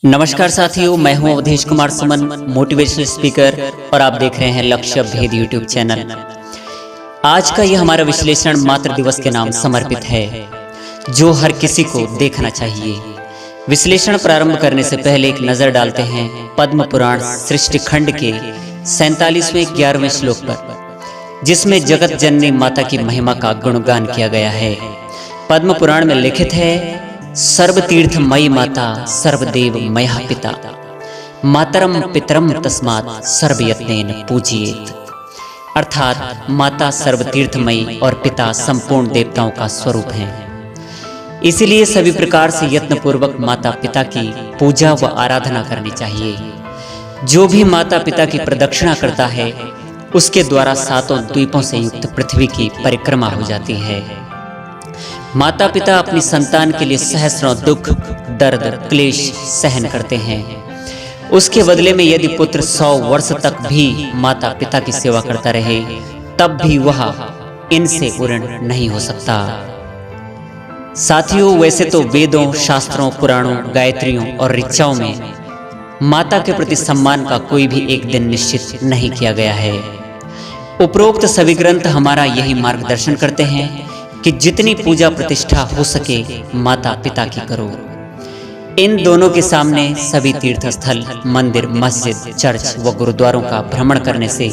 नमस्कार साथियों, मैं हूं अवधेश कुमार सुमन, मोटिवेशनल स्पीकर, और आप देख रहे हैं लक्ष्य भेद यूट्यूब चैनल। आज का यह हमारा विश्लेषण मातृ दिवस के नाम समर्पित है, जो हर किसी को देखना चाहिए। विश्लेषण प्रारंभ करने से पहले एक नजर डालते हैं पद्म पुराण सृष्टि खंड के 47वें 11वें श्लोक पर, जिसमें जगत जननी माता की महिमा का गुणगान किया गया है। पद्म पुराण में लिखित है, सर्वतीर्थ मयि माता सर्वदेव मया पिता, मातरम पितरम तस्मात् सर्वयत्नेन पूजियेत। अर्थात माता सर्वतीर्थमयी और पिता संपूर्ण देवताओं का स्वरूप हैं। इसीलिए सभी प्रकार से यत्न पूर्वक माता पिता की पूजा व आराधना करनी चाहिए। जो भी माता पिता की प्रदक्षिणा करता है, उसके द्वारा सातों द्वीपों से युक्त पृथ्वी की परिक्रमा हो जाती है। माता पिता अपनी संतान के लिए सहस्रों दुख, दर्द, क्लेश सहन करते हैं। उसके बदले में यदि पुत्र 100 वर्ष तक भी माता पिता की सेवा करता रहे, तब भी वह इनसे ऋणी नहीं हो सकता। साथियों, वैसे तो वेदों, शास्त्रों, पुराणों, गायत्रियों और ऋचाओं में माता के प्रति सम्मान का कोई भी एक दिन निश्चित नहीं किया गया है। उपरोक्त सभी ग्रंथ हमारा यही मार्गदर्शन करते हैं कि जितनी पूजा प्रतिष्ठा हो सके माता पिता की करो। इन दोनों के सामने सभी तीर्थ स्थल, मंदिर, मस्जिद, चर्च व गुरुद्वारों का भ्रमण करने से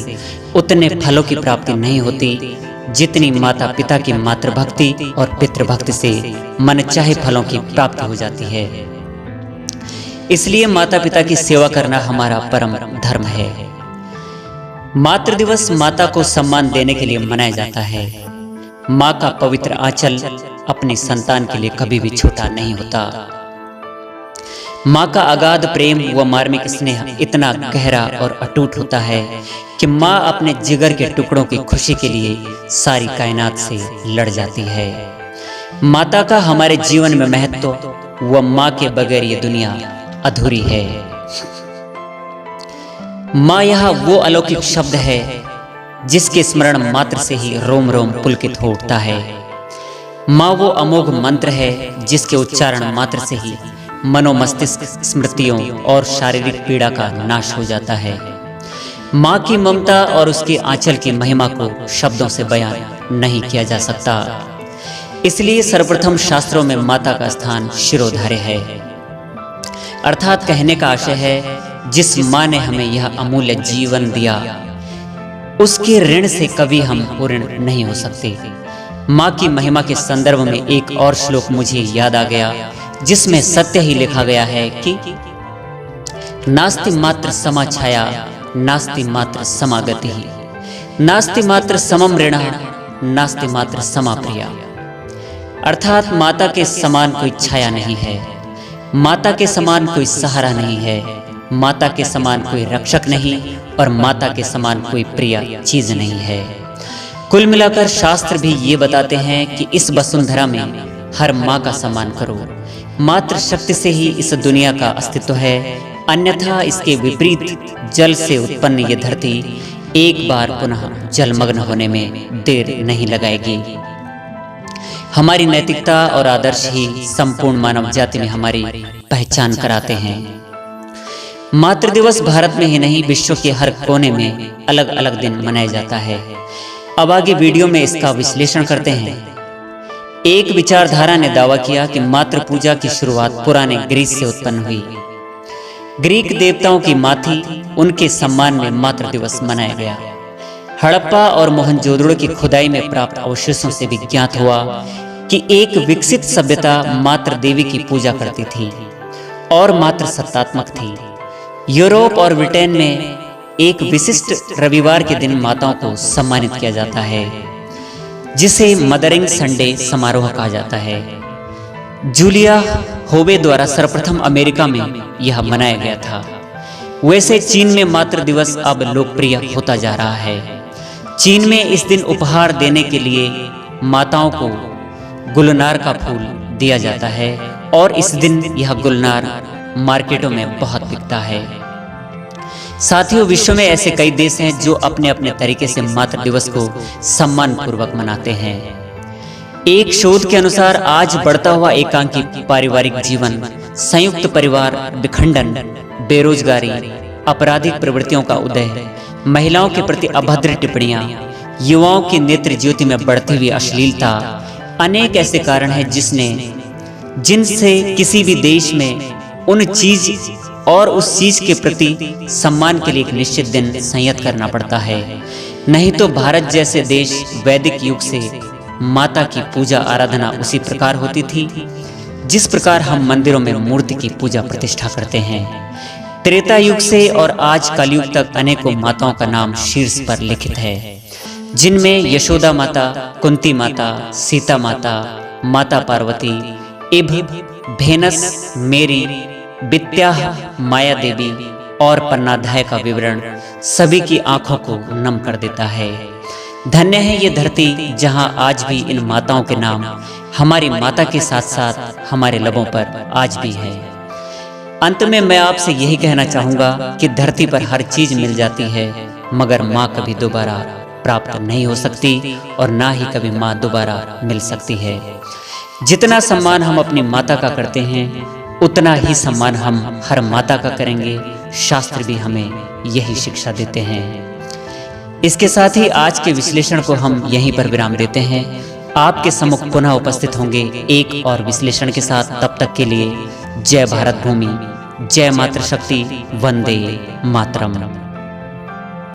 उतने फलों की प्राप्ति नहीं होती जितनी माता पिता की मातृभक्ति और पितृभक्ति से मनचाहे फलों की प्राप्ति हो जाती है। इसलिए माता पिता की सेवा करना हमारा परम धर्म है। मातृ दिवस माता को सम्मान देने के लिए मनाया जाता है। माँ का पवित्र आंचल अपनी संतान के लिए कभी भी छोटा नहीं होता। माँ का अगाध प्रेम व मार्मिक स्नेह इतना गहरा और अटूट होता है कि माँ अपने जिगर के टुकड़ों की खुशी के लिए सारी कायनात से लड़ जाती है। माता का हमारे जीवन में महत्व व माँ के बगैर ये दुनिया अधूरी है। माँ यहाँ वो अलौकिक शब्द है जिसके स्मरण मात्र से ही रोम रोम पुलकित हो उठता है। माँ वो अमोघ मंत्र है जिसके उच्चारण मात्र से ही मनोमस्तिष्क, स्मृतियों और शारीरिक पीड़ा का नाश हो जाता है। माँ की ममता और उसके आंचल की महिमा को शब्दों से बयान नहीं किया जा सकता। इसलिए सर्वप्रथम शास्त्रों में माता का स्थान शिरोधार्य है। अर्थात कहने का आशय है, जिस माँ ने हमें यह अमूल्य जीवन दिया, उसके ऋण से कभी हम पूर्ण नहीं हो सकते। माँ की महिमा के संदर्भ में एक और श्लोक मुझे याद आ गया, जिसमें सत्य ही लिखा गया है कि नास्ति मात्र समा छाया, नास्ति मात्र समागति, नास्ति मात्र समम ऋणः, नास्ति मात्र समा प्रिया। अर्थात माता के समान कोई छाया नहीं है, माता के समान कोई सहारा नहीं है, माता के समान कोई रक्षक नहीं और माता के समान कोई प्रिय चीज नहीं है। कुल मिलाकर शास्त्र भी ये बताते हैं कि इस वसुंधरा में हर माँ का सम्मान करो। मातृ शक्ति से ही इस दुनिया का अस्तित्व है, अन्यथा इसके विपरीत जल से उत्पन्न ये धरती एक बार पुनः जलमग्न होने में देर नहीं लगाएगी। हमारी नैतिकता और आदर्श ही संपूर्ण मानव जाति में हमारी पहचान कराते हैं। मातृ दिवस भारत में ही नहीं, विश्व के हर कोने में अलग अलग दिन मनाया जाता है। अब आगे वीडियो में इसका विश्लेषण करते हैं। एक विचारधारा ने दावा किया कि मातृ पूजा की शुरुआत पुराने ग्रीस से उत्पन्न हुई। ग्रीक देवताओं की माँ थी, उनके सम्मान में मातृ दिवस मनाया गया। हड़प्पा और मोहनजोदड़ो की खुदाई में प्राप्त अवशेषों से भी ज्ञात हुआ कि एक विकसित सभ्यता मातृ देवी की पूजा करती थी और मातृ सत्तात्मक थी। यूरोप और ब्रिटेन में एक विशिष्ट रविवार के दिन माताओं को सम्मानित किया जाता है, जिसे मदरिंग संडे समारोह कहा जाता है। जूलिया होवे द्वारा सर्वप्रथम अमेरिका में यह मनाया गया था। वैसे चीन में मातृ दिवस अब लोकप्रिय होता जा रहा है। चीन में इस दिन उपहार देने के लिए माताओं को गुलनार का फूल दिया जाता है और इस दिन यह गुलनार मार्केटों में बहुत बिकता है। साथियों, विश्व में ऐसे कई देश हैं जो अपने अपने तरीके से मातृ दिवस को सम्मान पूर्वक मनाते हैं। एक शोध के अनुसार आज बढ़ता हुआ एकांकी पारिवारिक जीवन संयुक्त परिवार विखंडन, बेरोजगारी, आपराधिक प्रवृत्तियों का उदय, महिलाओं के प्रति अभद्र टिप्पणियां, युवाओं की नेत्र ज्योति में बढ़ती हुई अश्लीलता, अनेक ऐसे कारण हैं जिनसे किसी भी देश में उन चीज और उस चीज के प्रति सम्मान के लिए एक निश्चित दिन संयत करना पड़ता है। नहीं तो भारत जैसे देश वैदिक युग से माता की पूजा आराधना उसी प्रकार होती थी जिस प्रकार हम मंदिरों में मूर्ति की पूजा प्रतिष्ठा करते हैं। त्रेता युग से और आज कलयुग तक अनेकों माताओं का नाम शीर्ष पर लिखित है, जिनमें यशोदा माता, कुंती माता, सीता माता, माता पार्वती, इभ, भेनस, मेरी, वित्याह, माया देवी और पन्नाध्याय का विवरण सभी की आंखों को नम कर देता है। धन्य है ये धरती जहां आज भी इन माताओं के नाम हमारी माता के साथ साथ हमारे लबों पर आज भी है। अंत में मैं आपसे यही कहना चाहूंगा कि धरती पर हर चीज मिल जाती है, मगर माँ कभी दोबारा प्राप्त नहीं हो सकती और ना ही कभी माँ दोबारा मिल सकती है। जितना सम्मान हम अपनी माता का करते हैं उतना ही सम्मान हम हर माता का करेंगे। शास्त्र भी हमें यही शिक्षा देते हैं। इसके साथ ही आज के विश्लेषण को हम यहीं पर विराम देते हैं। आपके सम्मुख पुनः उपस्थित होंगे एक और विश्लेषण के साथ। तब तक के लिए जय भारत भूमि, जय मातृशक्ति, वंदे मातरम।